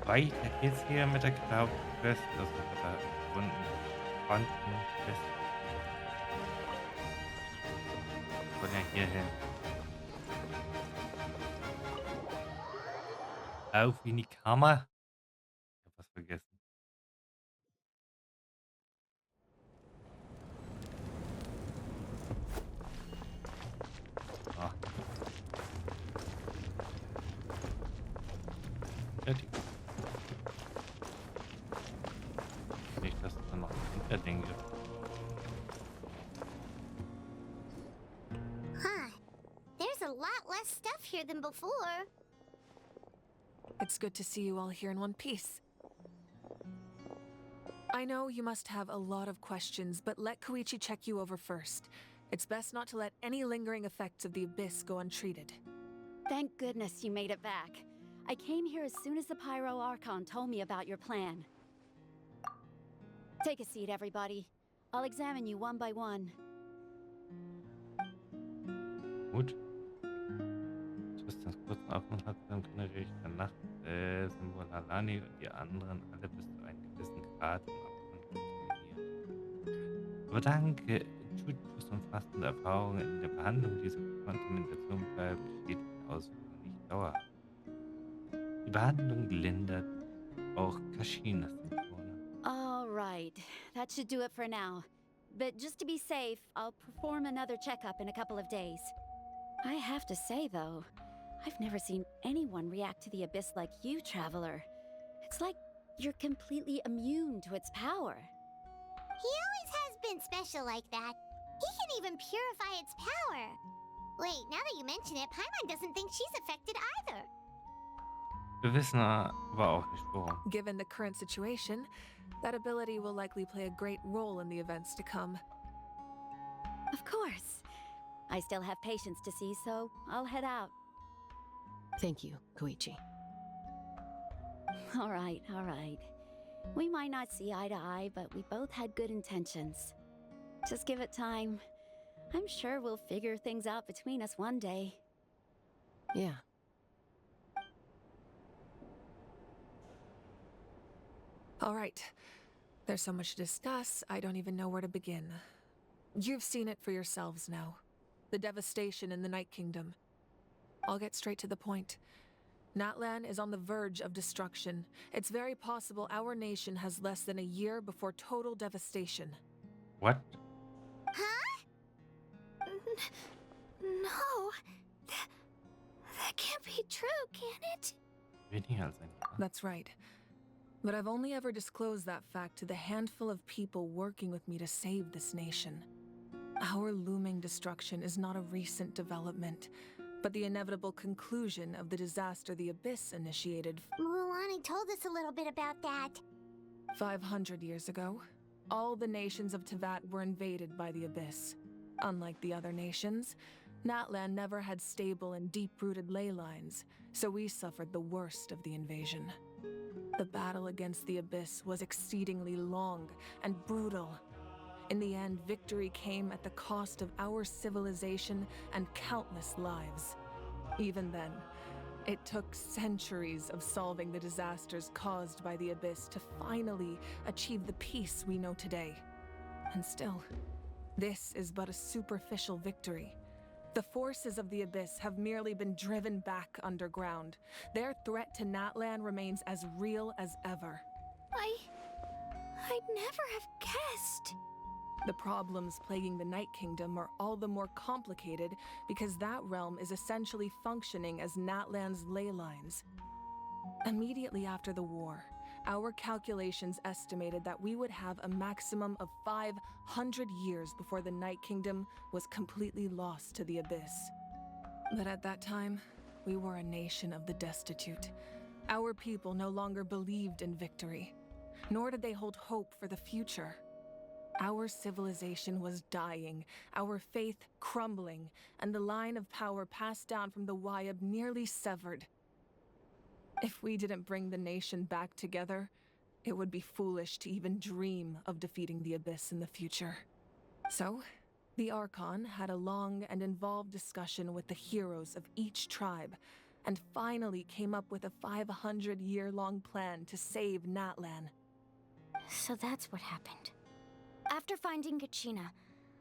Weiter geht's hier mit der Glaubensquest, also mit der wunden Quantenquest. Wollen ja hier hin. Auf in die Kammer. Ich hab was vergessen. Ah, fertig. Nicht, dass es dann noch ein Hinterding gibt. Huh. There's a lot less stuff here than before. It's good to see you all here in one piece. I know you must have a lot of questions, but let Koichi check you over first. It's best not to let any lingering effects of the Abyss go untreated. Thank goodness you made it back. I came here as soon as the Pyro Archon told me about your plan. Take a seat, everybody. I'll examine you one by one. Gut. Tristans kurzen Aufenthalt im Königreich der Nacht sind wohl Alani und die anderen alle bis zu einem gewissen Grad im Abgrund kontaminiert. Aber dank Chuchus umfassender Erfahrungen in der Behandlung dieser Kontamination bleiben schädliche Auswirkungen nicht dauerhaft. Die Behandlung lindert auch Kashinas Symptome. All right, that should do it for now. But just to be safe, I'll perform another checkup in a couple of days. I have to say, though, I've never seen anyone react to the Abyss like you, Traveler. It's like you're completely immune to its power. He always has been special like that. He can even purify its power. Wait, now that you mention it, Paimon doesn't think she's affected either. Wir wissen aber auch nicht warum. Given the current situation, that ability will likely play a great role in the events to come. Of course. I still have patients to see, so I'll head out. Thank you, Koichi. All right, all right. We might not see eye to eye, but we both had good intentions. Just give it time. I'm sure we'll figure things out between us one day. Yeah. All right. There's so much to discuss, I don't even know where to begin. You've seen it for yourselves now. The devastation in the Night Kingdom. I'll get straight to the point. Natlan is on the verge of destruction. It's very possible our nation has less than a year before total devastation. What? Huh? No. That can't be true, can it? Weniger als ein Jahr. That's right. But I've only ever disclosed that fact to the handful of people working with me to save this nation. Our looming destruction is not a recent development, but the inevitable conclusion of the disaster the Abyss initiated Mulan told us a little bit about that. 500 years ago. All the nations of Teyvat were invaded by the Abyss. Unlike the other nations, Natlan never had stable and deep-rooted ley lines, so we suffered the worst of the invasion. The battle against the Abyss was exceedingly long and brutal. In the end, victory came at the cost of our civilization and countless lives. Even then, it took centuries of solving the disasters caused by the Abyss to finally achieve the peace we know today. And still, this is but a superficial victory. The forces of the Abyss have merely been driven back underground. Their threat to Natlan remains as real as ever. I'd never have guessed. The problems plaguing the Night Kingdom are all the more complicated because that realm is essentially functioning as Natlan's ley lines. Immediately after the war, our calculations estimated that we would have a maximum of 500 years before the Night Kingdom was completely lost to the Abyss. But at that time, we were a nation of the destitute. Our people no longer believed in victory, nor did they hold hope for the future. Our civilization was dying, our faith crumbling, and the line of power passed down from the Wayab nearly severed. If we didn't bring the nation back together, it would be foolish to even dream of defeating the Abyss in the future. So, the Archon had a long and involved discussion with the heroes of each tribe, and finally came up with a 500-year-long plan to save Natlan. So that's what happened. After finding Kachina,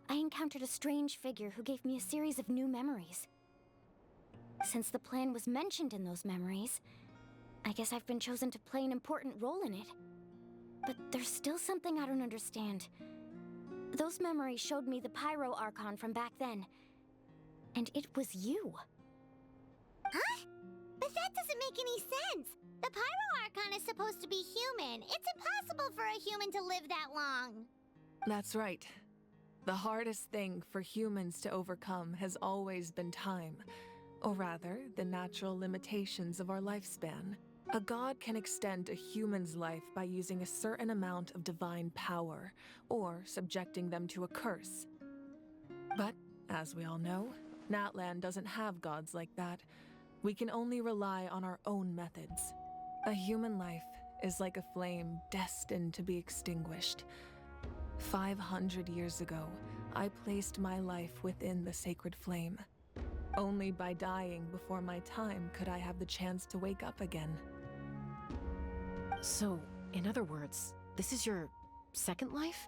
I encountered a strange figure who gave me a series of new memories. Since the plan was mentioned in those memories, I guess I've been chosen to play an important role in it. But there's still something I don't understand. Those memories showed me the Pyro Archon from back then. And it was you. Huh? But that doesn't make any sense. The Pyro Archon is supposed to be human. It's impossible for a human to live that long. That's right. The hardest thing for humans to overcome has always been time, or rather, the natural limitations of our lifespan. A god can extend a human's life by using a certain amount of divine power, or subjecting them to a curse. But, as we all know, Natlan doesn't have gods like that. We can only rely on our own methods. A human life is like a flame destined to be extinguished. 500 years ago, I placed my life within the sacred flame. Only by dying before my time could I have the chance to wake up again. So, in other words, this is your second life?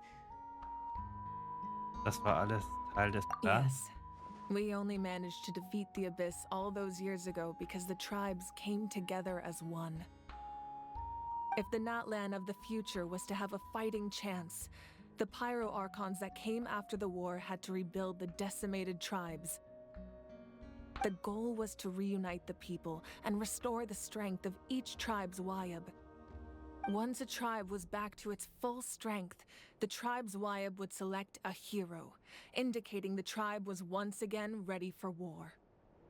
Das war alles Teil des Plans. Yes. We only managed to defeat the Abyss all those years ago because the tribes came together as one. If the Natlan of the future was to have a fighting chance, the Pyro Archons that came after the war had to rebuild the decimated tribes. The goal was to reunite the people and restore the strength of each tribe's Wayab. Once a tribe was back to its full strength, the tribe's Wayab would select a hero, indicating the tribe was once again ready for war.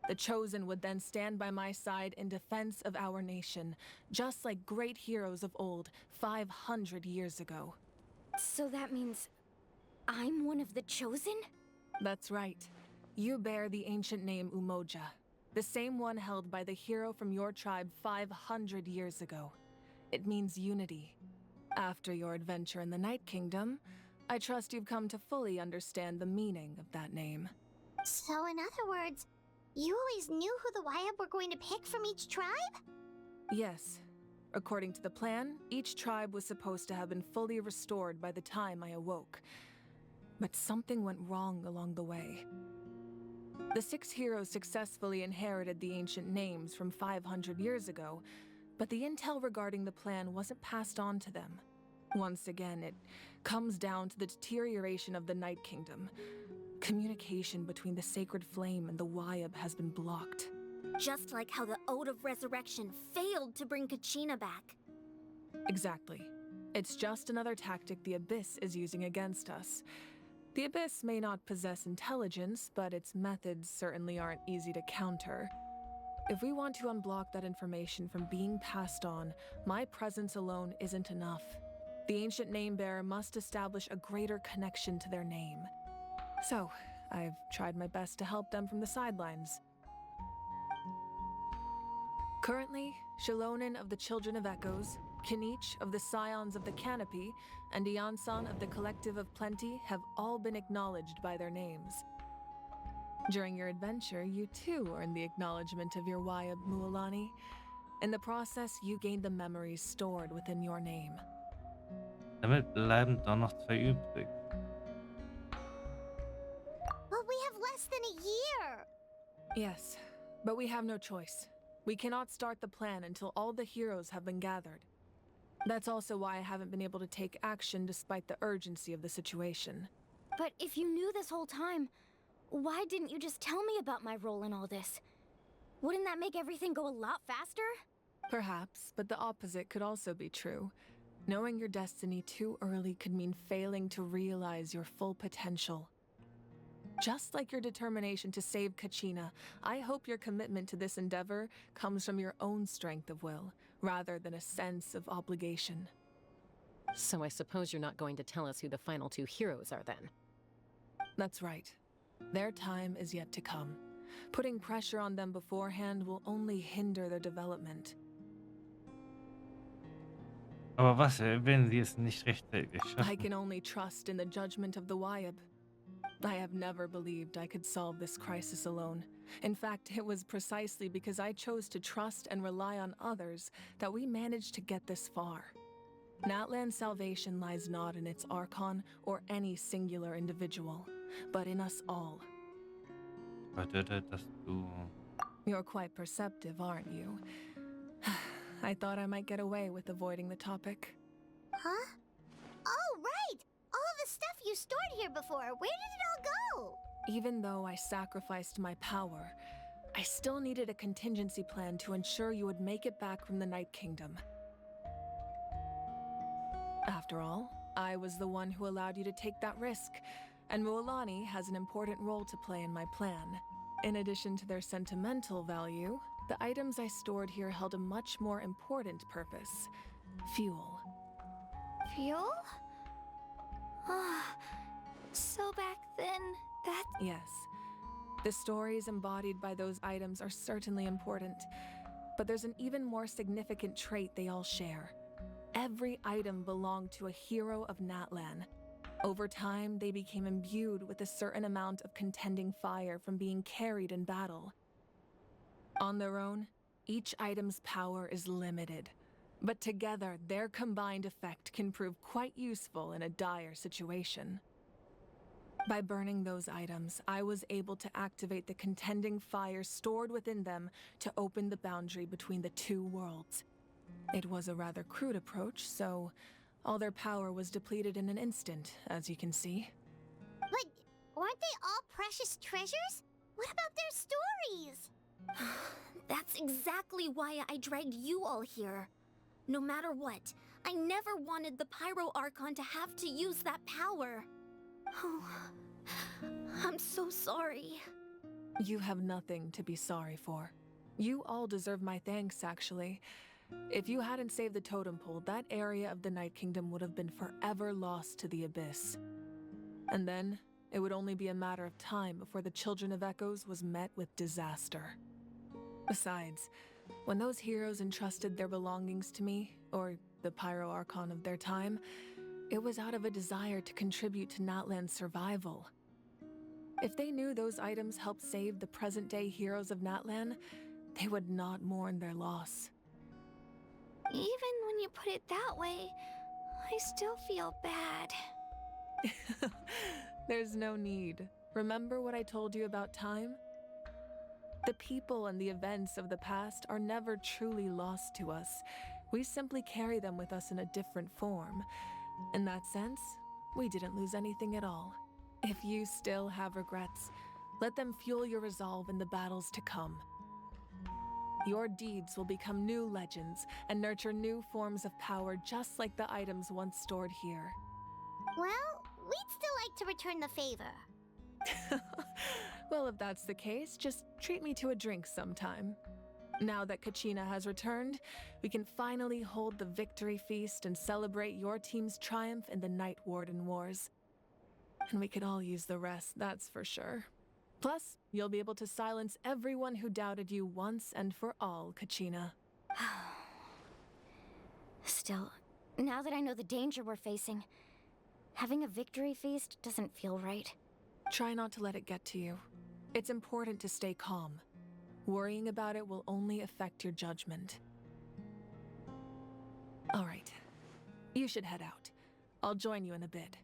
The Chosen would then stand by my side in defense of our nation, just like great heroes of old 500 years ago. So that means I'm one of the Chosen? That's right. You bear the ancient name Umoja, the same one held by the hero from your tribe 500 years ago. It means unity. After your adventure in the Night Kingdom, I trust you've come to fully understand the meaning of that name. So in other words, you always knew who the Wayab were going to pick from each tribe? Yes. According to the plan, each tribe was supposed to have been fully restored by the time I awoke. But something went wrong along the way. The 6 heroes successfully inherited the ancient names from 500 years ago, but the intel regarding the plan wasn't passed on to them. Once again, it comes down to the deterioration of the Night Kingdom. Communication between the sacred flame and the Wayab has been blocked. Just like how the Ode of Resurrection failed to bring Kachina back. Exactly. It's just another tactic the Abyss is using against us. The Abyss may not possess intelligence, but its methods certainly aren't easy to counter. If we want to unblock that information from being passed on, my presence alone isn't enough. The ancient name-bearer must establish a greater connection to their name. So, I've tried my best to help them from the sidelines. Currently, Shalonen of the Children of Echoes, Kinich of the Scions of the Canopy, and Iansan of the Collective of Plenty have all been acknowledged by their names. During your adventure, you too earned the acknowledgement of your Wayab, Mualani. In the process, you gained the memories stored within your name. Damit bleiben doch noch 2 übrig. But we have less than a year. Yes, but we have no choice. We cannot start the plan until all the heroes have been gathered. That's also why I haven't been able to take action despite the urgency of the situation. But if you knew this whole time, why didn't you just tell me about my role in all this? Wouldn't that make everything go a lot faster? Perhaps, but the opposite could also be true. Knowing your destiny too early could mean failing to realize your full potential. Just like your determination to save Kachina, I hope your commitment to this endeavor comes from your own strength of will, rather than a sense of obligation. So I suppose you're not going to tell us who the final 2 heroes are then? That's right. Their time is yet to come. Putting pressure on them beforehand will only hinder their development. Aber was, wenn sie es nicht rechtzeitig I schaffen? can only trust in the judgment of the Wayab. I have never believed I could solve this crisis alone. In fact, it was precisely because I chose to trust and rely on others that we managed to get this far. Natlan's salvation lies not in its Archon or any singular individual, but in us all. Bedeutet, dass du... You're quite perceptive, aren't you? I thought I might get away with avoiding the topic. Huh? Oh, right! All the stuff you stored here before, where did it all go? Even though I sacrificed my power, I still needed a contingency plan to ensure you would make it back from the Night Kingdom. After all, I was the one who allowed you to take that risk, and Mualani has an important role to play in my plan. In addition to their sentimental value, the items I stored here held a much more important purpose: fuel. Fuel? So back then, that... Yes. The stories embodied by those items are certainly important, but there's an even more significant trait they all share. Every item belonged to a hero of Natlan. Over time, they became imbued with a certain amount of contending fire from being carried in battle. On their own, each item's power is limited, but together, their combined effect can prove quite useful in a dire situation. By burning those items, I was able to activate the contending fire stored within them to open the boundary between the two worlds. It was a rather crude approach, so all their power was depleted in an instant, as you can see. But weren't they all precious treasures? What about their stories? That's exactly why I dragged you all here. No matter what, I never wanted the Pyro Archon to have to use that power. Oh, I'm so sorry. You have nothing to be sorry for. You all deserve my thanks, actually. If you hadn't saved the totem pole, that area of the Night Kingdom would have been forever lost to the abyss. And then, it would only be a matter of time before the Children of Echoes was met with disaster. Besides, when those heroes entrusted their belongings to me, or the Pyro Archon of their time, it was out of a desire to contribute to Natlan's survival. If they knew those items helped save the present-day heroes of Natlan, they would not mourn their loss. Even when you put it that way, I still feel bad. There's no need. Remember what I told you about time? The people and the events of the past are never truly lost to us. We simply carry them with us in a different form. In that sense, we didn't lose anything at all. If you still have regrets, let them fuel your resolve in the battles to come. Your deeds will become new legends and nurture new forms of power just like the items once stored here. Well, we'd still like to return the favor. Well, if that's the case, just treat me to a drink sometime. Now that Kachina has returned, we can finally hold the victory feast and celebrate your team's triumph in the Night Warden Wars. And we could all use the rest, that's for sure. Plus, you'll be able to silence everyone who doubted you once and for all, Kachina. Still, now that I know the danger we're facing, having a victory feast doesn't feel right. Try not to let it get to you. It's important to stay calm. Worrying about it will only affect your judgment. All right. You should head out. I'll join you in a bit.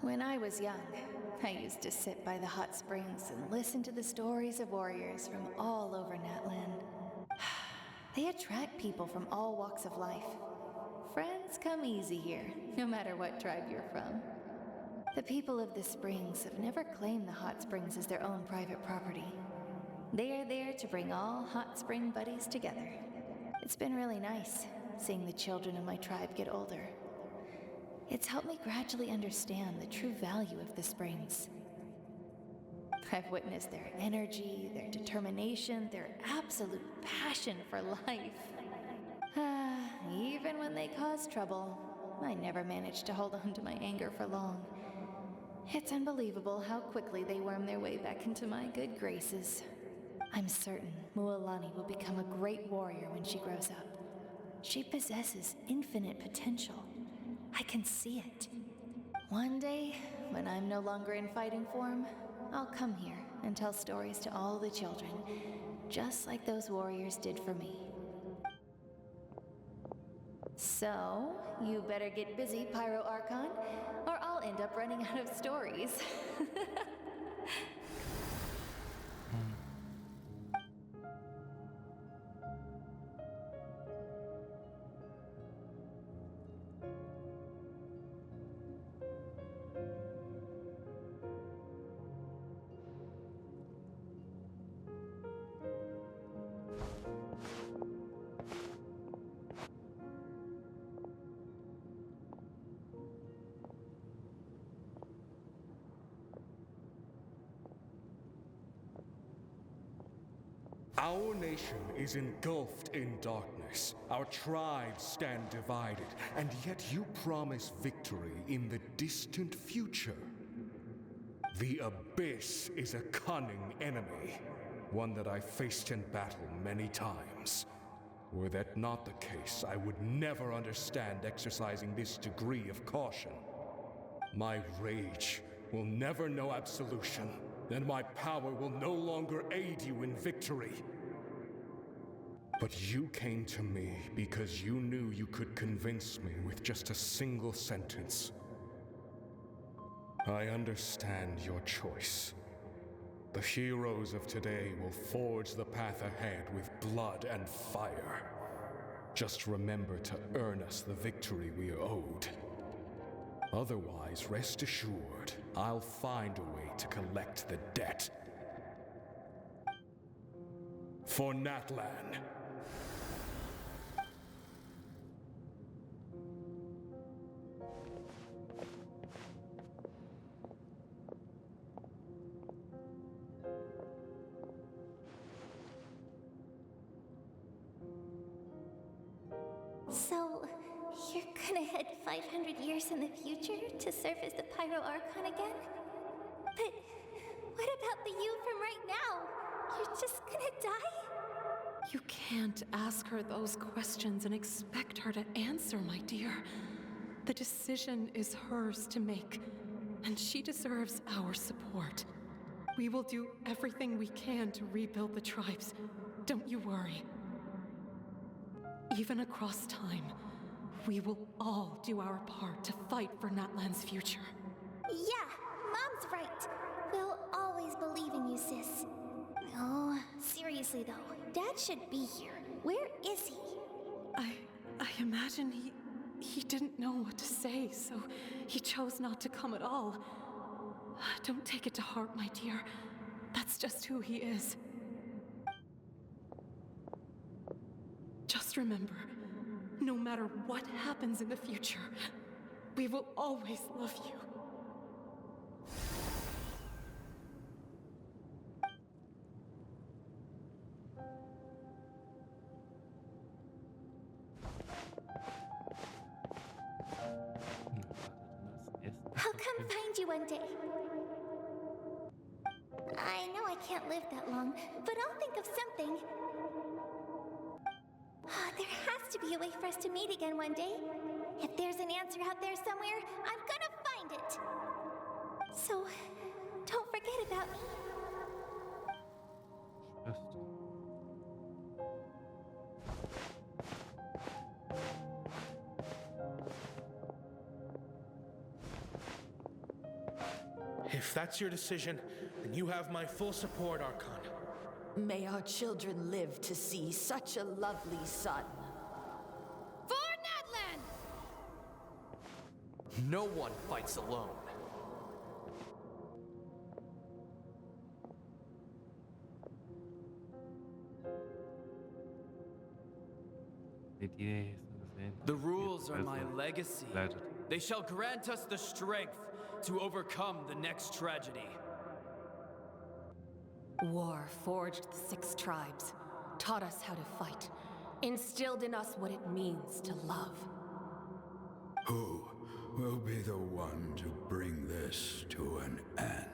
When I was young, I used to sit by the hot springs and listen to the stories of warriors from all over Natlan. They attract people from all walks of life. Friends come easy here, no matter what tribe you're from. The people of the springs have never claimed the hot springs as their own private property. They are there to bring all hot spring buddies together. It's been really nice, seeing the children of my tribe get older. It's helped me gradually understand the true value of the springs. I've witnessed their energy, their determination, their absolute passion for life. Even when they cause trouble, I never managed to hold on to my anger for long. It's unbelievable how quickly they worm their way back into my good graces. I'm certain Mualani will become a great warrior when she grows up. She possesses infinite potential. I can see it. One day, when I'm no longer in fighting form, I'll come here and tell stories to all the children, just like those warriors did for me. So, you better get busy, Pyro Archon, or I'll end up running out of stories. Our nation is engulfed in darkness. Our tribes stand divided, and yet you promise victory in the distant future. The Abyss is a cunning enemy, one that I faced in battle many times. Were that not the case, I would never understand exercising this degree of caution. My rage will never know absolution, and my power will no longer aid you in victory. But you came to me because you knew you could convince me with just a single sentence. I understand your choice. The heroes of today will forge the path ahead with blood and fire. Just remember to earn us the victory we are owed. Otherwise, rest assured, I'll find a way to collect the debt. For Natlan. So, you're gonna head 500 years in the future to serve as the Pyro Archon again? But what about the you from right now? You're just gonna die? You can't ask her those questions and expect her to answer, my dear. The decision is hers to make, and she deserves our support. We will do everything we can to rebuild the tribes. Don't you worry. Even across time, we will all do our part to fight for Natlan's future. Yeah, Mom's right. We'll always believe in you, sis. Oh, seriously though, Dad should be here. Where is he? I imagine he didn't know what to say, so he chose not to come at all. Don't take it to heart, my dear. That's just who he is. Just remember, no matter what happens in the future, we will always love you. I'll come find you one day. I know I can't live that long, but I'll think of something. There has to be a way for us to meet again one day. If there's an answer out there somewhere, I'm gonna find it. So, don't forget about me. If that's your decision, then you have my full support, Archon. May our children live to see such a lovely son. For Natlan! No one fights alone. Die Idee ist so gesehen. The rules are my legacy. Leidet. They shall grant us the strength to overcome the next tragedy. War forged the 6 tribes, taught us how to fight, instilled in us what it means to love. Who will be the one to bring this to an end?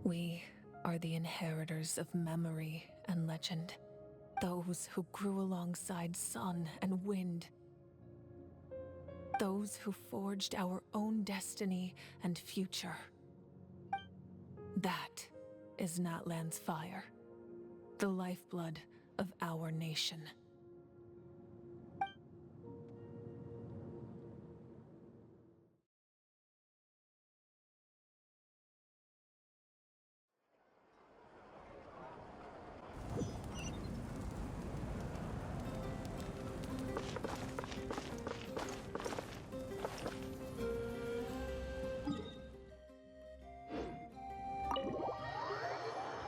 We are the inheritors of memory and legend. Those who grew alongside sun and wind. Those who forged our own destiny and future. That is Natlan's fire, the lifeblood of our nation.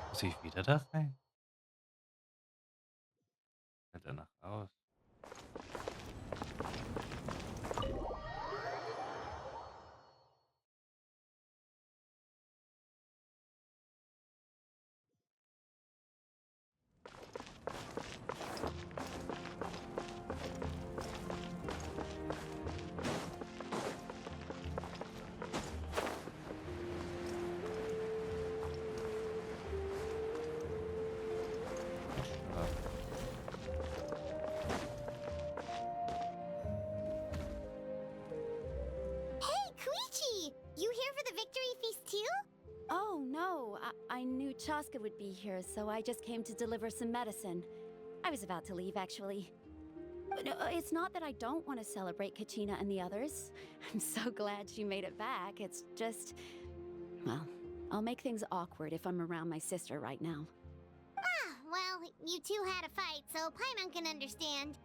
Muss ich wieder da sein? Fällt danach aus. I knew Chaska would be here, so I just came to deliver some medicine. I was about to leave, actually. But it's not that I don't want to celebrate Kachina and the others. I'm so glad she made it back. It's just... well, I'll make things awkward if I'm around my sister right now. Ah, well, you two had a fight, so Paimon can understand.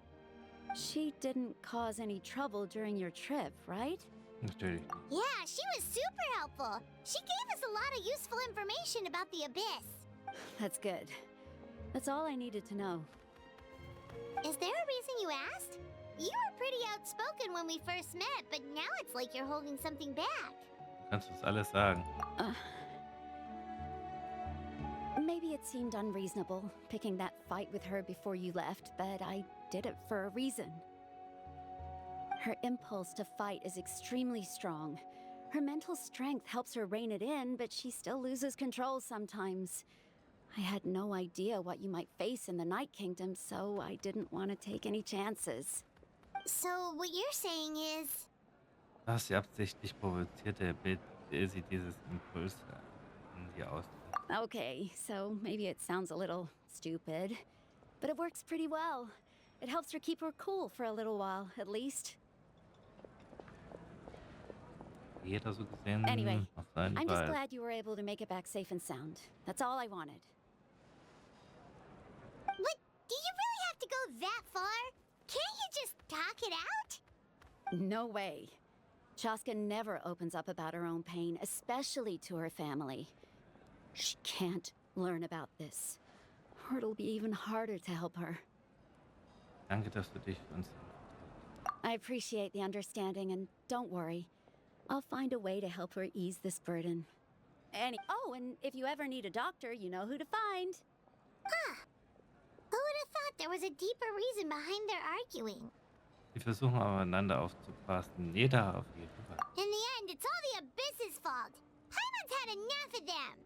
She didn't cause any trouble during your trip, right? Natürlich. Yeah, she was super helpful. She gave us a lot of useful information about the Abyss. That's good. That's all I needed to know. Is there a reason you asked? You were pretty outspoken when we first met, but now it's like you're holding something back. Du kannst uns alles sagen. Maybe it seemed unreasonable, picking that fight with her before you left, but I did it for a reason. Her impulse to fight is extremely strong. Her mental strength helps her rein it in, but she still loses control sometimes. I had no idea what you might face in the Night Kingdom, so I didn't want to take any chances. So what you're saying is... Du hast sie absichtlich provoziert, damit sie dieses Impuls in dir ausdrückt. Okay, so maybe it sounds a little stupid, but it works pretty well. It helps her keep her cool for a little while, at least. Jeder so gesehen Anyway, auf seinen I'm just Weise. glad you were able to make it back safe and sound. That's all I wanted. What? Do you really have to go that far? Can't you just talk it out? No way. Chaska never opens up about her own pain, especially to her family. She can't learn about this, or it'll be even harder to help her. Danke, dass du dich für uns... I appreciate the understanding, and don't worry. I'll find a way to help her ease this burden. Oh, and if you ever need a doctor, you know who to find. Huh. Who would have thought there was a deeper reason behind their arguing? Die versuchen aufeinander aufzupassen. Jeder auf jeden Fall. In the end, it's all the Abyss's fault. Paimon's had enough of them.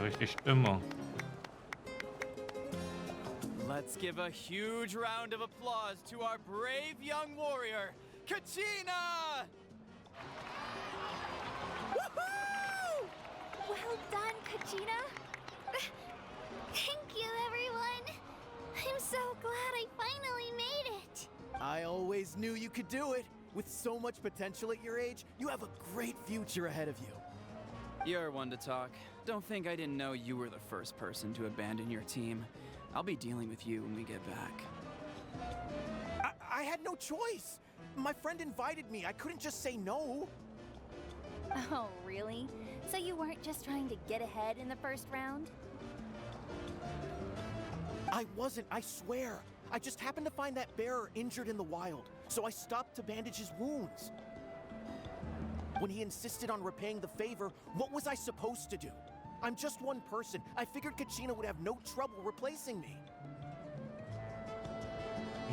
Richtig Stimmung. Let's give a huge round of applause to our brave young warrior, Kachina! Woohoo! Well done, Kachina. Thank you, everyone. I'm so glad I finally made it. I always knew you could do it. With so much potential at your age, you have a great future ahead of you. You're one to talk. Don't think I didn't know you were the first person to abandon your team. I'll be dealing with you when we get back. I had no choice. My friend invited me. I couldn't just say no. Oh, really? So you weren't just trying to get ahead in the first round? I wasn't, I swear. I just happened to find that bearer injured in the wild, so I stopped to bandage his wounds. When he insisted on repaying the favor, what was I supposed to do? I'm just one person. I figured Kachina would have no trouble replacing me.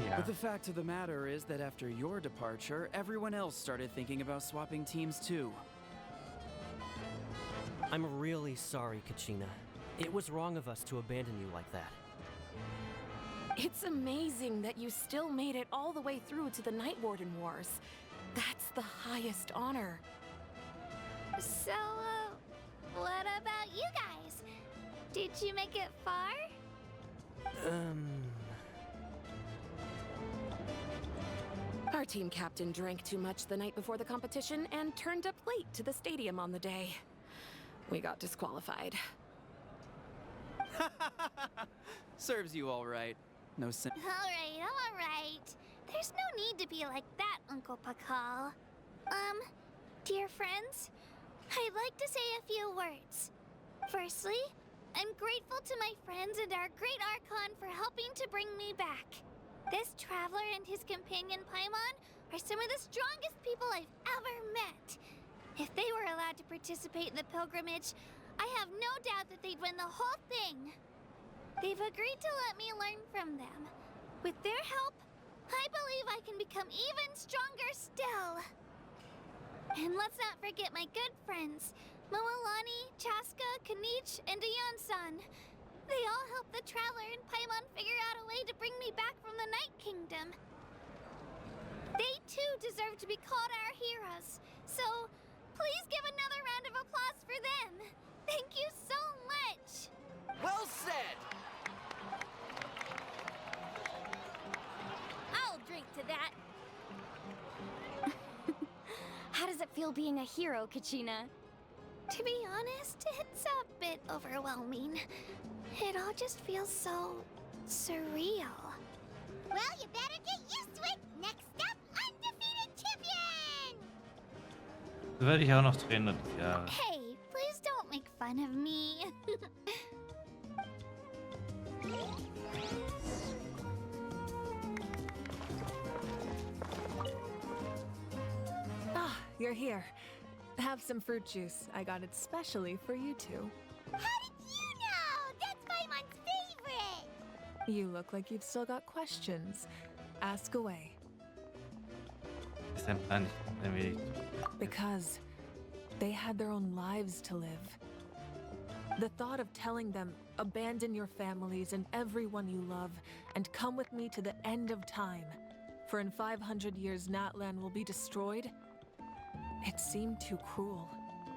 Ja. But the fact of the matter is that after your departure, everyone else started thinking about swapping teams too. I'm really sorry, Kachina. It was wrong of us to abandon you like that. It's amazing that you still made it all the way through to the Night Warden Wars. That's the highest honor. So, what about you guys? Did you make it far? Our team captain drank too much the night before the competition and turned up late to the stadium on the day. We got disqualified. Serves you all right. No sin. Alright. There's no need to be like that, Uncle Pakal. Dear friends, I'd like to say a few words. Firstly, I'm grateful to my friends and our great Archon for helping to bring me back. This traveler and his companion Paimon are some of the strongest people I've ever met. If they were allowed to participate in the pilgrimage, I have no doubt that they'd win the whole thing. They've agreed to let me learn from them. With their help, I believe I can become even stronger still. And let's not forget my good friends, Moalani, Chaska, Kanich, and Ayan-san. They all helped the Traveler and Paimon figure out a way to bring me back from the Night Kingdom. They too deserve to be called our heroes, so please give another round of applause for them. Thank you so much. Well said! I'll drink to that. How does it feel being a hero, Kachina? To be honest, it's a bit overwhelming. It all just feels so surreal. Well, you better get used to it. Next up, undefeated champion! Da werde ich auch noch Trainer des Jahres. Hey, please don't make fun of me. Ah, you're here. Have some fruit juice. I got it specially for you two. How did you know? That's Paimon's favorite! You look like you've still got questions. Ask away. Ist ein Plan nicht ein wenig. Because they had their own lives to live. The thought of telling them, abandon your families and everyone you love, and come with me to the end of time, for in 500 years Natlan will be destroyed, it seemed too cruel.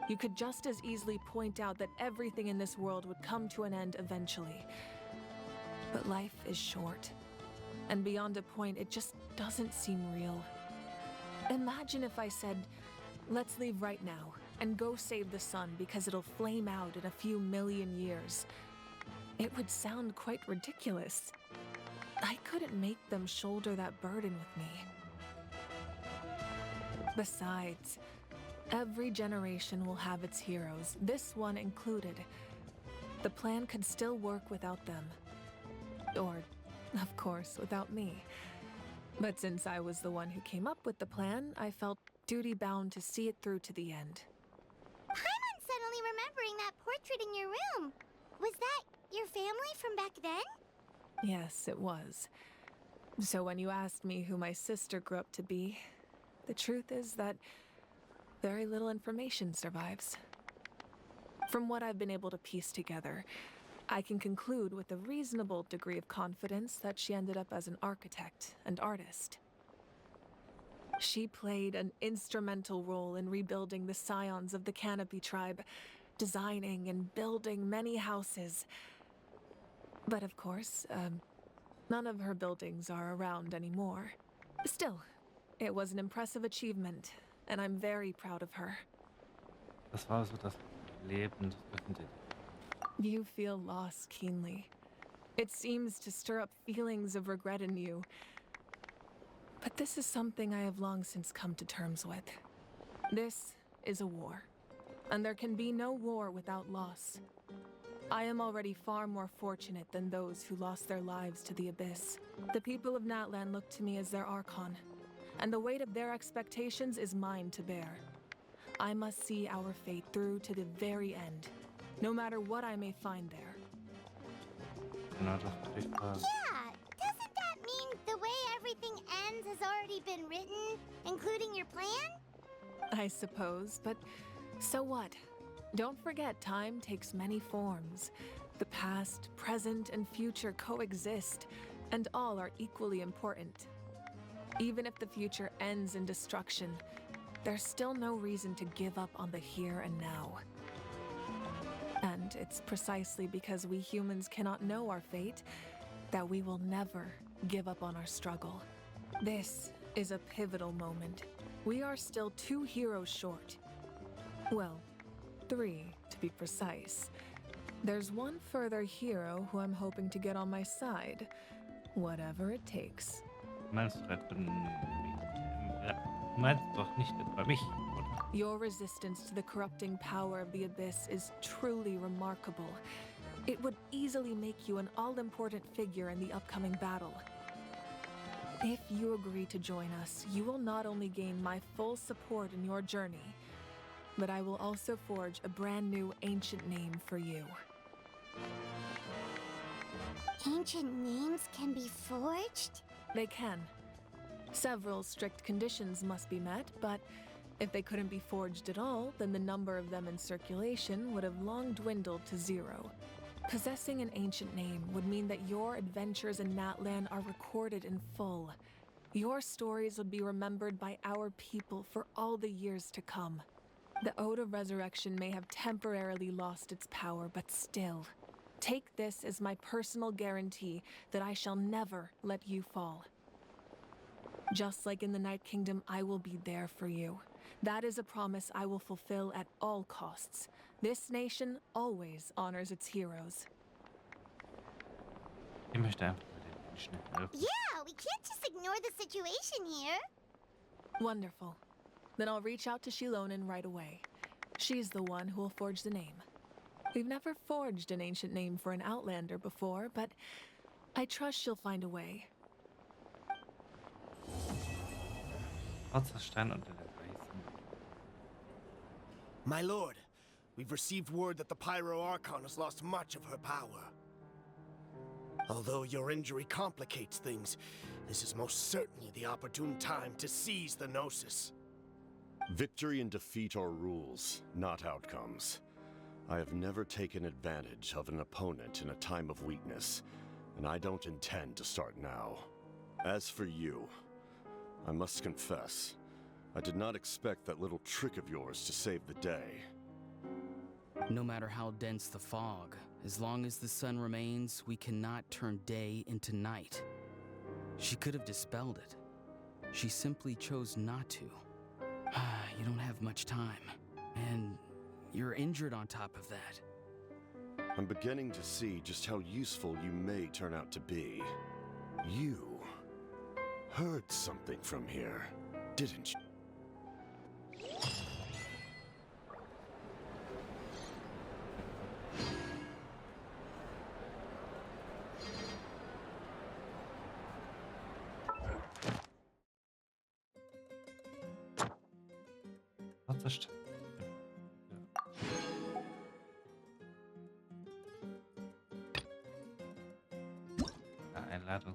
You could just as easily point out that everything in this world would come to an end eventually. But life is short, and beyond a point, it just doesn't seem real. Imagine if I said, let's leave right now, and go save the sun because it'll flame out in a few million years. It would sound quite ridiculous. I couldn't make them shoulder that burden with me. Besides, every generation will have its heroes, this one included. The plan could still work without them. Or, of course, without me. But since I was the one who came up with the plan, I felt duty-bound to see it through to the end. Paimon's suddenly remembering that portrait in your room. Was that your family from back then? Yes, it was. So when you asked me who my sister grew up to be, the truth is that very little information survives. From what I've been able to piece together, I can conclude with a reasonable degree of confidence that she ended up as an architect and artist. She played an instrumental role in rebuilding the scions of the Canopy tribe, designing and building many houses. But of course, none of her buildings are around anymore. Still, it was an impressive achievement, and I'm very proud of her. Das war so das Leben des Öffentlichen. You feel loss keenly. It seems to stir up feelings of regret in you. But this is something I have long since come to terms with. This is a war, and there can be no war without loss. I am already far more fortunate than those who lost their lives to the Abyss. The people of Natlan look to me as their Archon, and the weight of their expectations is mine to bear. I must see our fate through to the very end, no matter what I may find there. Yeah, doesn't that mean the way everything ends has already been written, including your plan? I suppose, but so what? Don't forget, time takes many forms. The past, present, and future coexist, and all are equally important. Even if the future ends in destruction, there's still no reason to give up on the here and now. And it's precisely because we humans cannot know our fate that we will never give up on our struggle. This is a pivotal moment. We are still 2 heroes short. Well, 3 to be precise. There's one further hero who I'm hoping to get on my side, whatever it takes. Meinst doch nicht etwa mich, oder? Your resistance to the corrupting power of the Abyss is truly remarkable. It would easily make you an all-important figure in the upcoming battle. If you agree to join us, you will not only gain my full support in your journey, but I will also forge a brand new ancient name for you. Ancient names can be forged? They can. Several strict conditions must be met, but if they couldn't be forged at all, then the number of them in circulation would have long dwindled to 0. Possessing an ancient name would mean that your adventures in Natlan are recorded in full. Your stories would be remembered by our people for all the years to come. The Ode of Resurrection may have temporarily lost its power, but still, take this as my personal guarantee that I shall never let you fall. Just like in the Night Kingdom, I will be there for you. That is a promise I will fulfill at all costs. This nation always honors its heroes. Ich möchte einfach den Menschen helfen. Yeah, we can't just ignore the situation here. Wonderful. Then I'll reach out to Shilonen right away. She's the one who will forge the name. We've never forged an ancient name for an Outlander before, but I trust she'll find a way. Schwarzer Stein unter der weißen. My lord, we've received word that the Pyro Archon has lost much of her power. Although your injury complicates things, this is most certainly the opportune time to seize the Gnosis. Victory and defeat are rules, not outcomes. I have never taken advantage of an opponent in a time of weakness, and I don't intend to start now. As for you, I must confess, I did not expect that little trick of yours to save the day. No matter how dense the fog, as long as the sun remains, we cannot turn day into night. She could have dispelled it. She simply chose not to. You don't have much time, and you're injured on top of that. I'm beginning to see just how useful you may turn out to be. You heard something from here, didn't you? Schwarzer Stein. Ja, Einladung.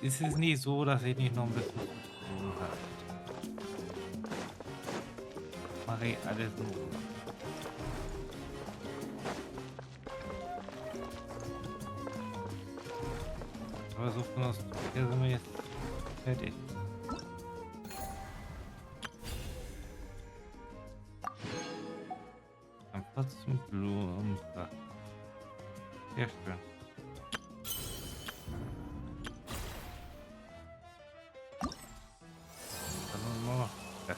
Es ist nie so, dass ich nicht noch ein bisschen zu tun habe. Mache ich alles nur. Aber so von aus hier sind wir jetzt fertig. Am 14 Blumenpracht. Sehr schön. Dann noch. Ja.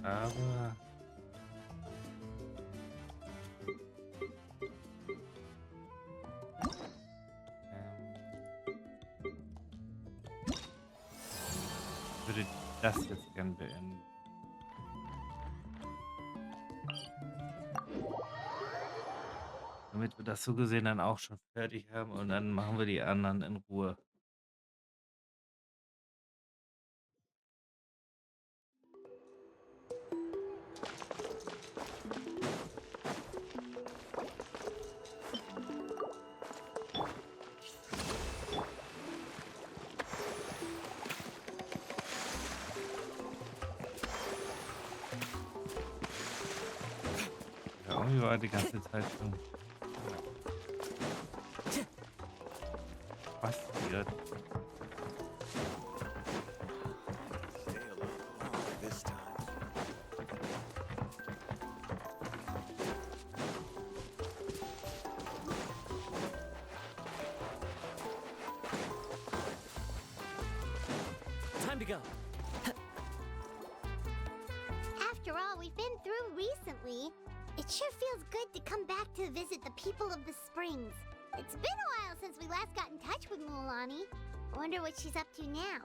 Aber ich würde das jetzt gern beenden. Damit wir das so gesehen dann auch schon fertig haben und dann machen wir die anderen in Ruhe. Ja, irgendwie war die ganze Zeit schon passiert. Time to go. After all we've been through recently, it sure feels good to come back to visit the people of the springs. It's been a while since we last got in touch with Mulan. I wonder what she's up to now.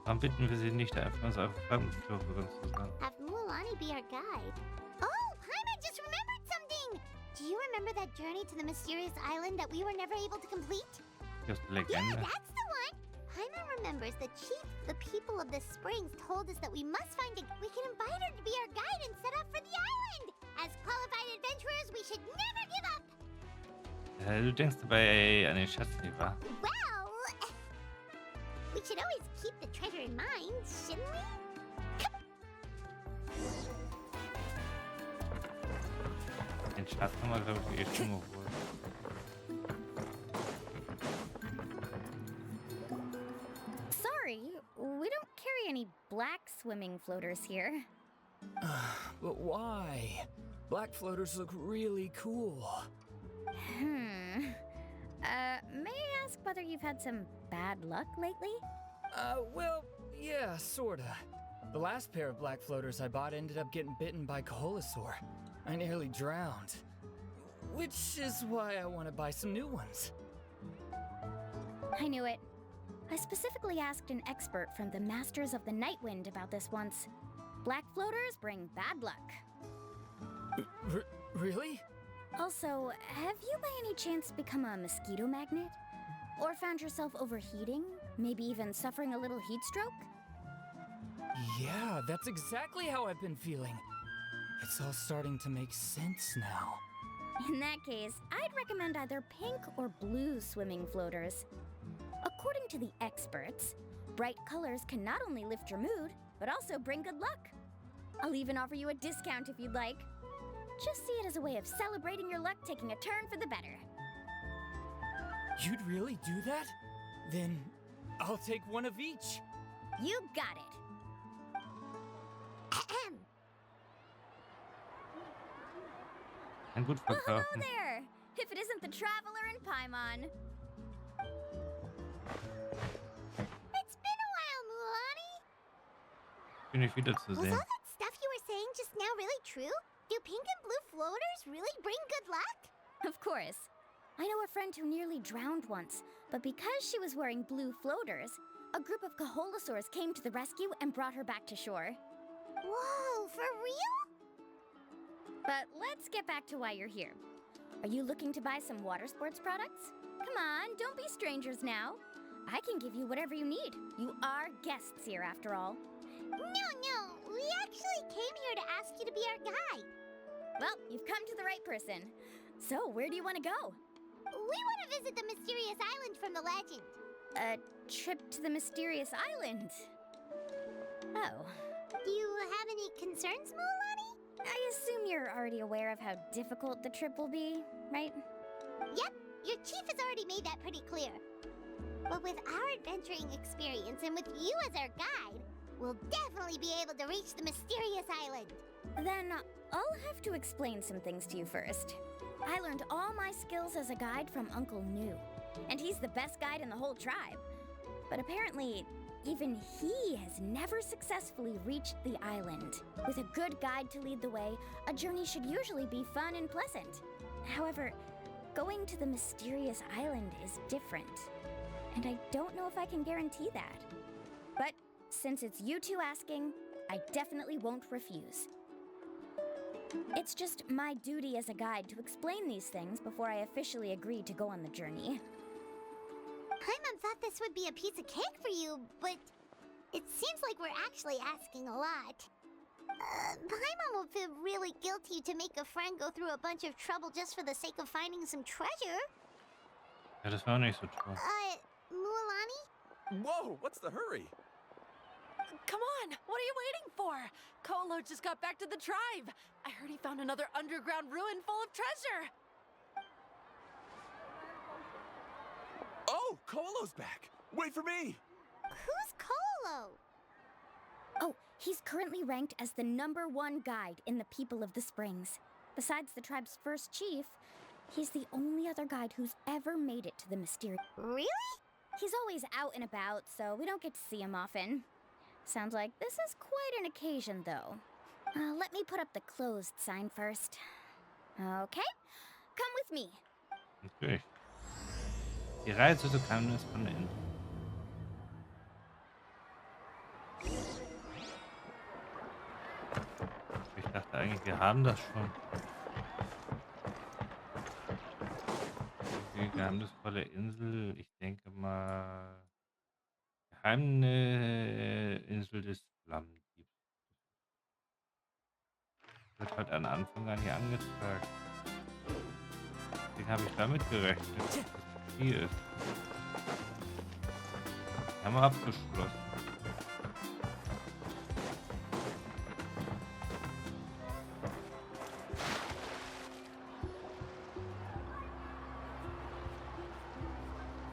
Warum bitten wir sie nicht, einfach unsere Fremdenführerin zu sein? Have Mulan be our guide. Oh, Paimon just remembered something! Do you remember that journey to the mysterious island that we were never able to complete? Das ist eine Yeah, Legende. that's the one! Paimon remembers the chief, the people of the springs, told us that we must find a... We can invite her to be our guide and set up for the island! As qualified adventurers, we should never give up! Du denkst dabei an den Schatz, nicht wahr? Well... We should always keep the treasure in mind, shouldn't we? Den Schatz haben wir, glaube ich, schon geholt. Sorry, we don't carry any black swimming floaters here. But why? Black floaters look really cool. May I ask whether you've had some bad luck lately? Well, yeah, sorta. The last pair of black floaters I bought ended up getting bitten by Koholosaur. I nearly drowned. Which is why I want to buy some new ones. I knew it. I specifically asked an expert from the Masters of the Nightwind about this once. Black floaters bring bad luck. Really? Also, have you by any chance become a mosquito magnet? Or found yourself overheating? Maybe even suffering a little heat stroke? Yeah, that's exactly how I've been feeling. It's all starting to make sense now. In that case, I'd recommend either pink or blue swimming floaters. According to the experts, bright colors can not only lift your mood, but also bring good luck. I'll even offer you a discount if you'd like. Just see it as a way of celebrating your luck taking a turn for the better. You'd really do that? Then I'll take one of each. You got it. Ein gut Well, hello verkaufen. there! If it isn't the Traveler in Paimon. It's been a while, Mulani. Schön, dich Was wiederzusehen. all that stuff you were saying just now really true? Do pink and blue floaters really bring good luck? Of course. I know a friend who nearly drowned once, but because she was wearing blue floaters, a group of Koholosaurs came to the rescue and brought her back to shore. Whoa, for real? But let's get back to why you're here. Are you looking to buy some water sports products? Come on, don't be strangers now. I can give you whatever you need. You are guests here after all. No, we actually came here to ask you to be our guide. Well, you've come to the right person. So, where do you want to go? We want to visit the mysterious island from the legend. A trip to the mysterious island? Oh. Do you have any concerns, Mulani? I assume you're already aware of how difficult the trip will be, right? Yep, your chief has already made that pretty clear. But with our adventuring experience and with you as our guide, we'll definitely be able to reach the mysterious island. Then I'll have to explain some things to you first. I learned all my skills as a guide from Uncle New, and he's the best guide in the whole tribe. But apparently, even he has never successfully reached the island. With a good guide to lead the way, a journey should usually be fun and pleasant. However, going to the mysterious island is different, and I don't know if I can guarantee that. But since it's you two asking, I definitely won't refuse. It's just my duty as a guide to explain these things before I officially agree to go on the journey. Paimon thought this would be a piece of cake for you, but it seems like we're actually asking a lot. Paimon will feel really guilty to make a friend go through a bunch of trouble just for the sake of finding some treasure. Ja, das war auch nicht so toll. Mualani? Whoa, what's the hurry? Come on, what are you waiting for? Kolo just got back to the tribe. I heard he found another underground ruin full of treasure. Oh, Kolo's back. Wait for me. Who's Kolo? Oh, he's currently ranked as the #1 guide in the People of the Springs. Besides the tribe's first chief, he's the only other guide who's ever made it to the mysterious... Really? He's always out and about, so we don't get to see him often. Sounds like this is quite an occasion, though. Let me put up the closed sign first. Okay, come with me. Natürlich. Die Reise zu Geheimnis von der Insel. Ich dachte eigentlich, wir haben das schon. Die geheimnisvolle Insel, ich denke mal. Geheime Insel des Flammendiebs. Wird halt an Anfang an hier angezeigt. Deswegen habe ich damit gerechnet, dass es hier ist. Haben wir abgeschlossen.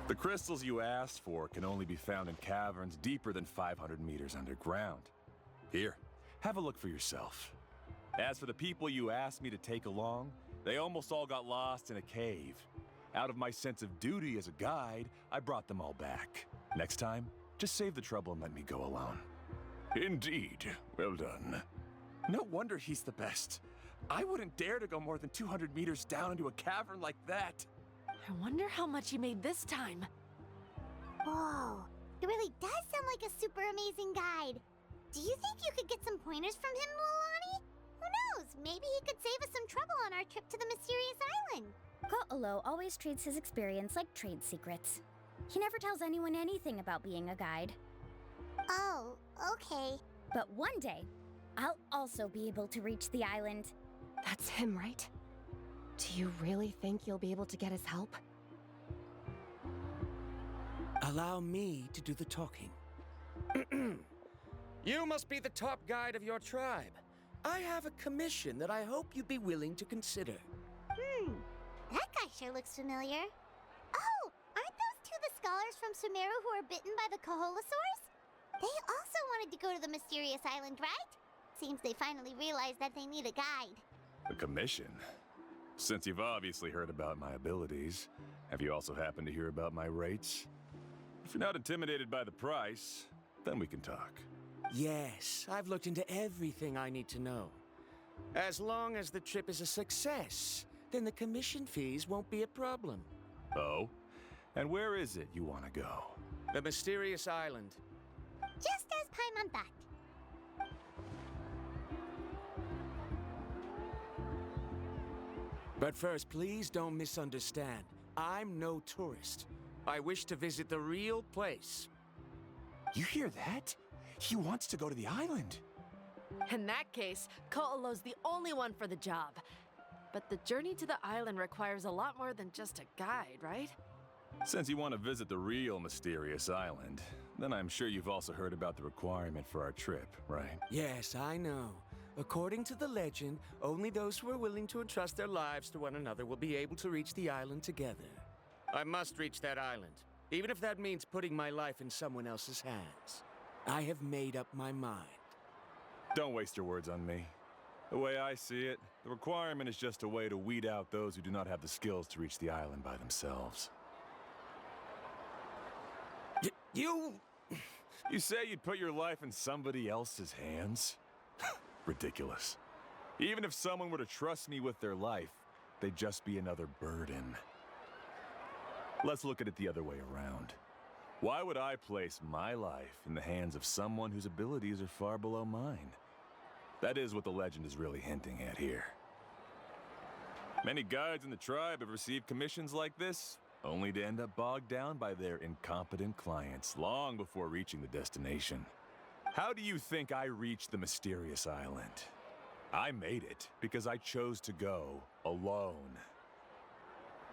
The crystals you asked for can only be found in caverns deeper than 500 meters underground. Here, have a look for yourself. As for the people you asked me to take along, they almost all got lost in a cave. Out of my sense of duty as a guide, I brought them all back. Next time, just save the trouble and let me go alone. Indeed. Well done. No wonder he's the best. I wouldn't dare to go more than 200 meters down into a cavern like that. I wonder how much he made this time. Whoa, it really does sound like a super amazing guide. Do you think you could get some pointers from him, Mualani? Who knows? Maybe he could save us some trouble on our trip to the mysterious island. Ko'olo always treats his experience like trade secrets. He never tells anyone anything about being a guide. Oh, okay. But one day, I'll also be able to reach the island. That's him, right? Do you really think you'll be able to get his help? Allow me to do the talking. You must be the top guide of your tribe. I have a commission that I hope you'd be willing to consider. That guy sure looks familiar. Oh, aren't those two the scholars from Sumeru who are bitten by the Koholosaurs? They also wanted to go to the mysterious island, right? Seems they finally realized that they need a guide. A commission? Since you've obviously heard about my abilities, have you also happened to hear about my rates? If you're not intimidated by the price, then we can talk. Yes, I've looked into everything I need to know. As long as the trip is a success, then the commission fees won't be a problem. Oh? And where is it you want to go? The mysterious island. Just as Paimon thought. But first, please don't misunderstand. I'm no tourist. I wish to visit the real place. You hear that? He wants to go to the island. In that case, Ko'olo's the only one for the job. But the journey to the island requires a lot more than just a guide, right? Since you want to visit the real mysterious island, then I'm sure you've also heard about the requirement for our trip, right? Yes, I know. According to the legend, only those who are willing to entrust their lives to one another will be able to reach the island together. I must reach that island, even if that means putting my life in someone else's hands. I have made up my mind. Don't waste your words on me. The way I see it, the requirement is just a way to weed out those who do not have the skills to reach the island by themselves. You say you'd put your life in somebody else's hands? Ridiculous. Even if someone were to trust me with their life, they'd just be another burden. Let's look at it the other way around. Why would I place my life in the hands of someone whose abilities are far below mine? That is what the legend is really hinting at here. Many guides in the tribe have received commissions like this, only to end up bogged down by their incompetent clients long before reaching the destination. How do you think I reached the mysterious island? I made it because I chose to go alone.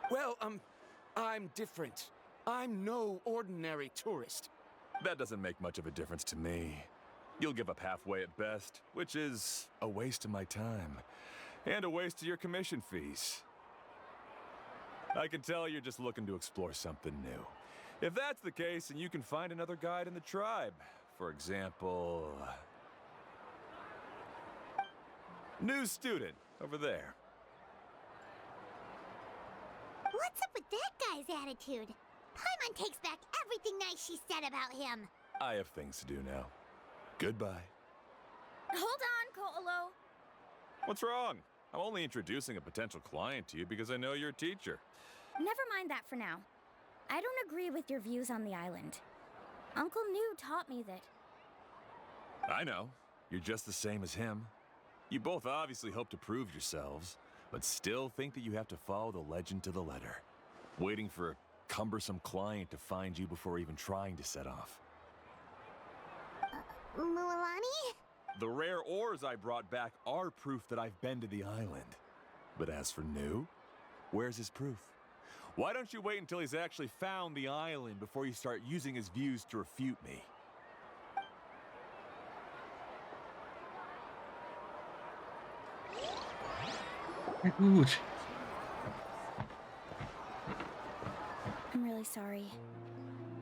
Well, I'm different. I'm no ordinary tourist. That doesn't make much of a difference to me. You'll give up halfway at best, which is a waste of my time. And a waste of your commission fees. I can tell you're just looking to explore something new. If that's the case, then you can find another guide in the tribe. For example... new student, over there. What's up with that guy's attitude? Paimon takes back everything nice she said about him. I have things to do now. Goodbye. Hold on, Ko'olo. What's wrong? I'm only introducing a potential client to you because I know you're a teacher. Never mind that for now. I don't agree with your views on the island. Uncle New taught me that... I know. You're just the same as him. You both obviously hope to prove yourselves, but still think that you have to follow the legend to the letter, waiting for a cumbersome client to find you before even trying to set off. Mualani? The rare ores I brought back are proof that I've been to the island. But as for New, where's his proof? Why don't you wait until he's actually found the island before you start using his views to refute me? Gut. I'm really sorry.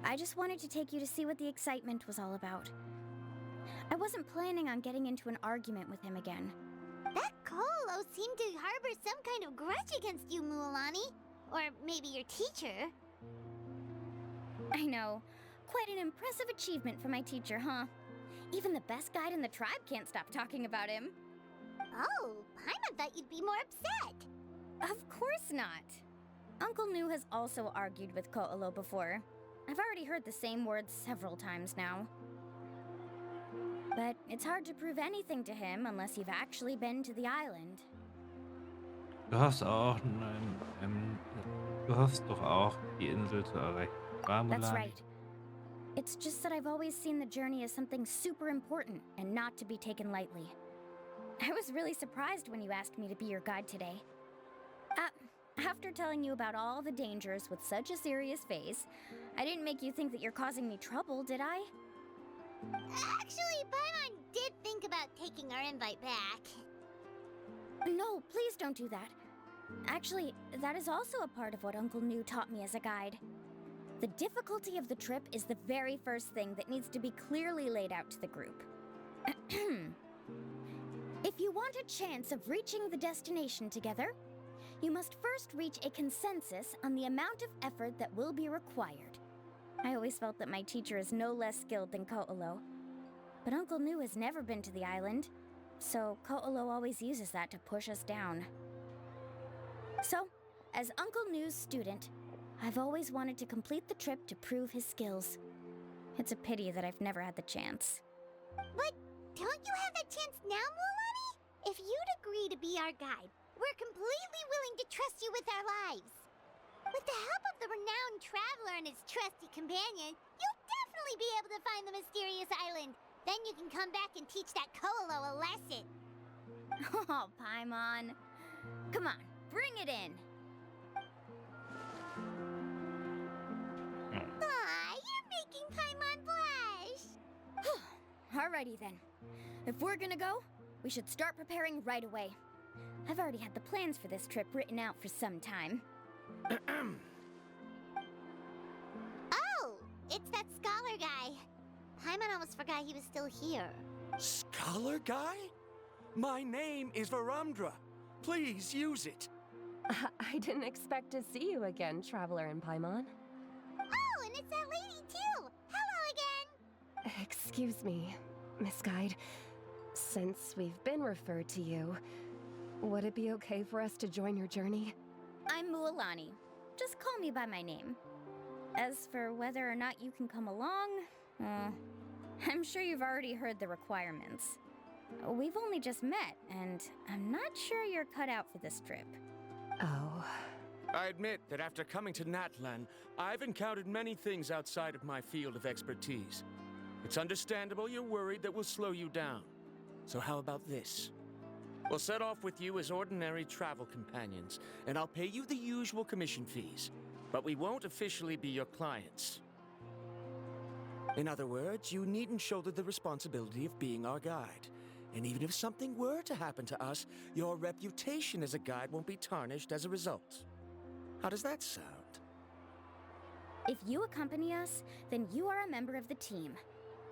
I just wanted to take you to see what the excitement was all about. I wasn't planning on getting into an argument with him again. That Ko'olo seemed to harbor some kind of grudge against you, Mualani. Or maybe your teacher. I know. Quite an impressive achievement for my teacher, huh? Even the best guide in the tribe can't stop talking about him. Oh, Paimon thought you'd be more upset. Of course not. Uncle New has also argued with Ko'olo before. I've already heard the same words several times now. But it's hard to prove anything to him unless you've actually been to the island. Du hoffst doch auch, die Insel zu erreichen. That's right. It's just that I've always seen the journey as something super important and not to be taken lightly. I was really surprised when you asked me to be your guide today. After telling you about all the dangers with such a serious face, I didn't make you think that you're causing me trouble, did I? Actually, Paimon did think about taking our invite back. No, please don't do that. Actually, that is also a part of what Uncle New taught me as a guide. The difficulty of the trip is the very first thing that needs to be clearly laid out to the group. If you want a chance of reaching the destination together, you must first reach a consensus on the amount of effort that will be required. I always felt that my teacher is no less skilled than Ko'olo. But Uncle New has never been to the island, so Ko'olo always uses that to push us down. So, as Uncle New's student, I've always wanted to complete the trip to prove his skills. It's a pity that I've never had the chance. But don't you have that chance now, Mualani? If you'd agree to be our guide, we're completely willing to trust you with our lives. With the help of the renowned traveler and his trusty companion, you'll definitely be able to find the mysterious island. Then you can come back and teach that Ko'olo a lesson. Oh, Paimon. Come on, bring it in. Aw, you're making Paimon blush. Alrighty then. If we're gonna go, we should start preparing right away. I've already had the plans for this trip written out for some time. Oh, it's that scholar guy. Paimon almost forgot he was still here. Scholar guy? My name is Varundra. Please use it. I didn't expect to see you again, Traveler in Paimon. Oh, and it's that lady too! Hello again! Excuse me, Miss Guide. Since we've been referred to you, would it be okay for us to join your journey? I'm Mualani. Just call me by my name. As for whether or not you can come along, I'm sure you've already heard the requirements. We've only just met, and I'm not sure you're cut out for this trip. Oh. I admit that after coming to Natlan, I've encountered many things outside of my field of expertise. It's understandable you're worried that we'll slow you down. So how about this? We'll set off with you as ordinary travel companions, and I'll pay you the usual commission fees. But we won't officially be your clients. In other words, you needn't shoulder the responsibility of being our guide. And even if something were to happen to us, your reputation as a guide won't be tarnished as a result. How does that sound? If you accompany us, then you are a member of the team.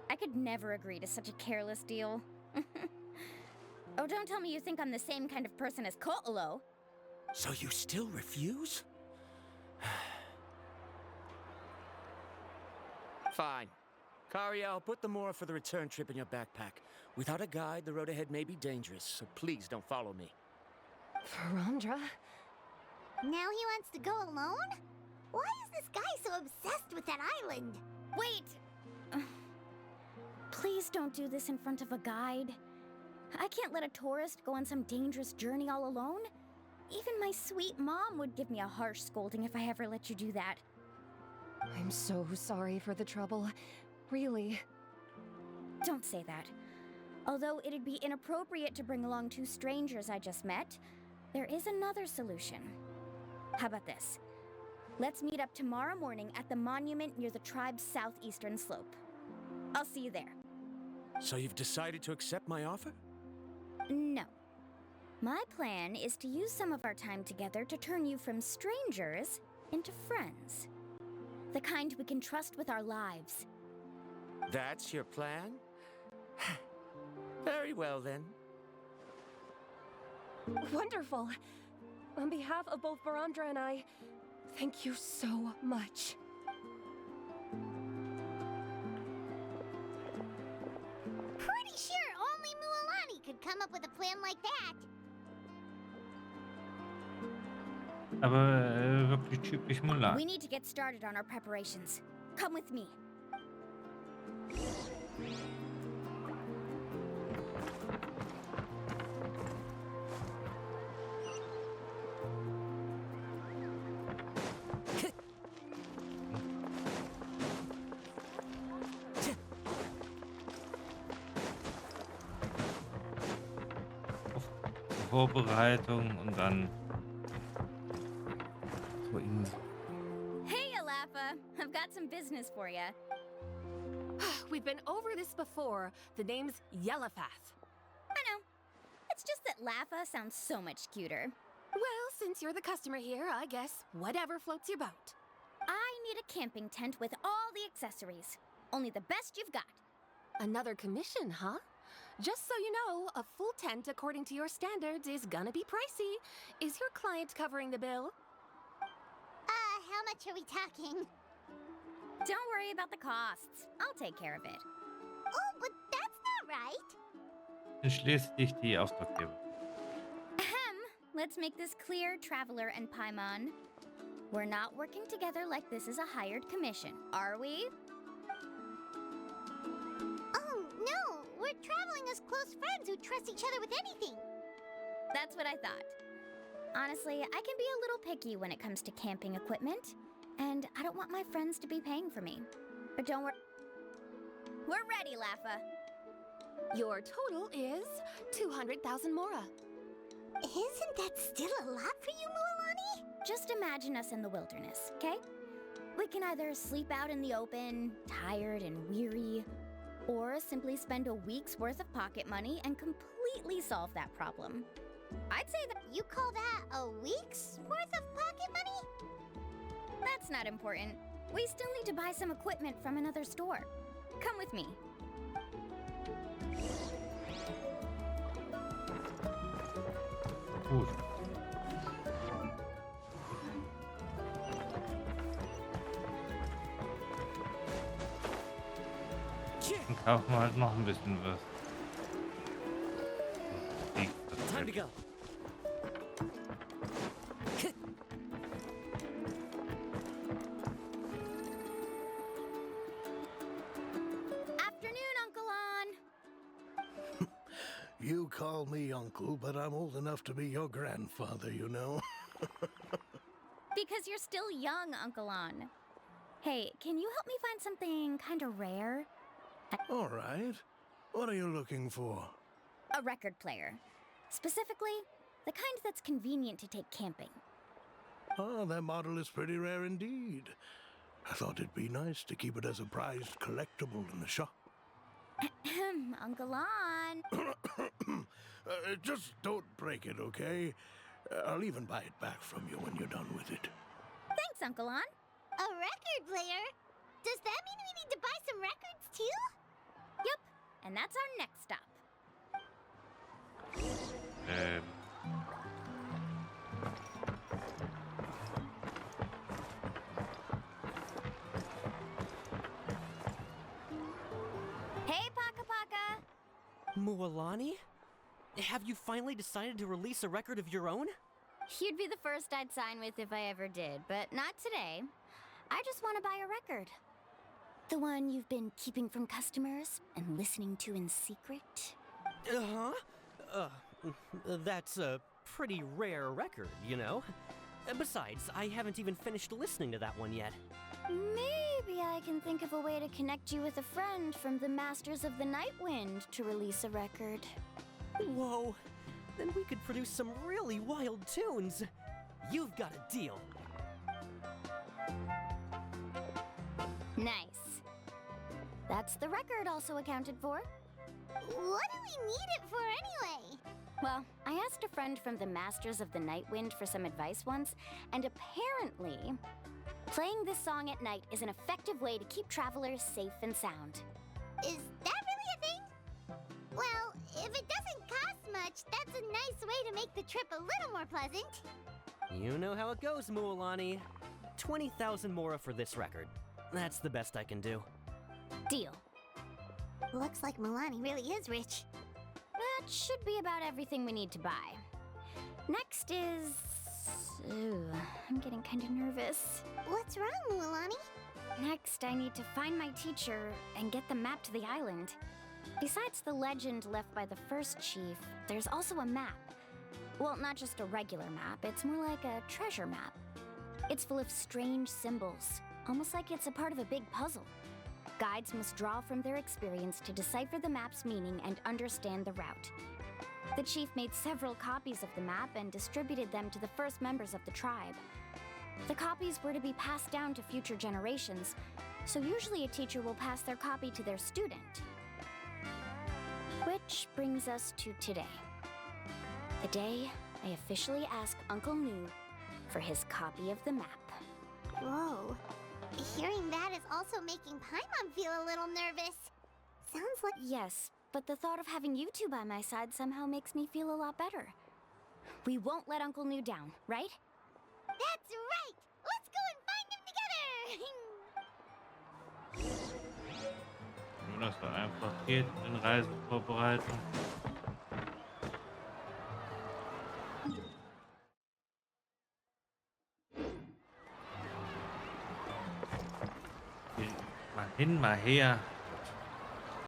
I could never agree to such a careless deal. Oh, don't tell me you think I'm the same kind of person as Ko'olo. So you still refuse? Fine. Kariel, put the Mora for the return trip in your backpack. Without a guide, the road ahead may be dangerous, so please don't follow me. Varundra? Now he wants to go alone? Why is this guy so obsessed with that island? Wait! Please don't do this in front of a guide. I can't let a tourist go on some dangerous journey all alone. Even my sweet mom would give me a harsh scolding if I ever let you do that. I'm so sorry for the trouble. Really. Don't say that. Although it'd be inappropriate to bring along two strangers I just met, there is another solution. How about this? Let's meet up tomorrow morning at the monument near the tribe's southeastern slope. I'll see you there. So you've decided to accept my offer? No. My plan is to use some of our time together to turn you from strangers into friends. The kind we can trust with our lives. That's your plan? Very well, then. Wonderful. On behalf of both Varundra and I, thank you so much. Pretty sure only Mualani could come up with a plan like that. Aber wirklich typisch Mulan. We need to get started on our preparations. Come with me. Vorbereitung und dann zur Insel. Hey, Alafa. I've got some business for you. We've been over this before. The name's Yellowfath. I know. It's just that Lafa sounds so much cuter. Well, since you're the customer here, I guess whatever floats your boat. I need a camping tent with all the accessories. Only the best you've got. Another commission, huh? Just so you know, a full tent according to your standards is gonna be pricey. Is your client covering the bill? How much are we talking? Don't worry about the costs. I'll take care of it. Oh, but that's not right. Schließlich die Auftraggeber. Let's make this clear, Traveler and Paimon. We're not working together like this is a hired commission, are we? Oh, no. We're traveling as close friends who trust each other with anything. That's what I thought. Honestly, I can be a little picky when it comes to camping equipment, and I don't want my friends to be paying for me. But don't worry. We're ready, Lafa. Your total is 200,000 Mora. Isn't that still a lot for you, Mualani? Just imagine us in the wilderness, okay? We can either sleep out in the open, tired and weary, or simply spend a week's worth of pocket money and completely solve that problem. I'd say that... You call that a week's worth of pocket money? That's not important. We still need to buy some equipment from another store. Come with me. gut. Dann kaufen wir halt noch ein bisschen was. Time to go. Afternoon, Uncle On. You call me uncle, but I'm old enough to be your grandfather, you know. Because you're still young, Uncle On. Hey, can you help me find something kind of rare? All right. What are you looking for? A record player. Specifically, the kind that's convenient to take camping. Oh, that model is pretty rare indeed. I thought it'd be nice to keep it as a prized collectible in the shop. Uncle On. Just don't break it, okay? I'll even buy it back from you when you're done with it. Thanks, Uncle On. A record player? Does that mean we need to buy some records too? Yep, and that's our next stop. Hey, Paka Paka! Mualani? Have you finally decided to release a record of your own? You'd be the first I'd sign with if I ever did, but not today. I just want to buy a record. The one you've been keeping from customers and listening to in secret? That's a pretty rare record, you know? Besides, I haven't even finished listening to that one yet. Maybe I can think of a way to connect you with a friend from the Masters of the Night Wind to release a record. Whoa! Then we could produce some really wild tunes. You've got a deal. Nice. That's the record also accounted for. What do we need it for anyway? Well, I asked a friend from the Masters of the Night Wind for some advice once, and apparently, playing this song at night is an effective way to keep travelers safe and sound. Is that really a thing? Well, if it doesn't cost much, that's a nice way to make the trip a little more pleasant. You know how it goes, Mualani. 20,000 mora for this record. That's the best I can do. Deal. Looks like Milani really is rich. That should be about everything we need to buy. Next is... Ooh, I'm getting kind of nervous. What's wrong, Milani? Next, I need to find my teacher and get the map to the island. Besides the legend left by the first chief, there's also a map. Well, not just a regular map, it's more like a treasure map. It's full of strange symbols, almost like it's a part of a big puzzle. Guides must draw from their experience to decipher the map's meaning and understand the route. The chief made several copies of the map and distributed them to the first members of the tribe. The copies were to be passed down to future generations, so usually a teacher will pass their copy to their student. Which brings us to today. The day I officially ask Uncle Nu for his copy of the map. Whoa. Hearing that is also making Paimon feel a little nervous. Sounds like... Yes, but the thought of having you two by my side somehow makes me feel a lot better. We won't let Uncle Nu down, right? That's right! Let's go and find him together! Nur, dass er einfach geht in Reisevorbereitung. Mal hin, mal her.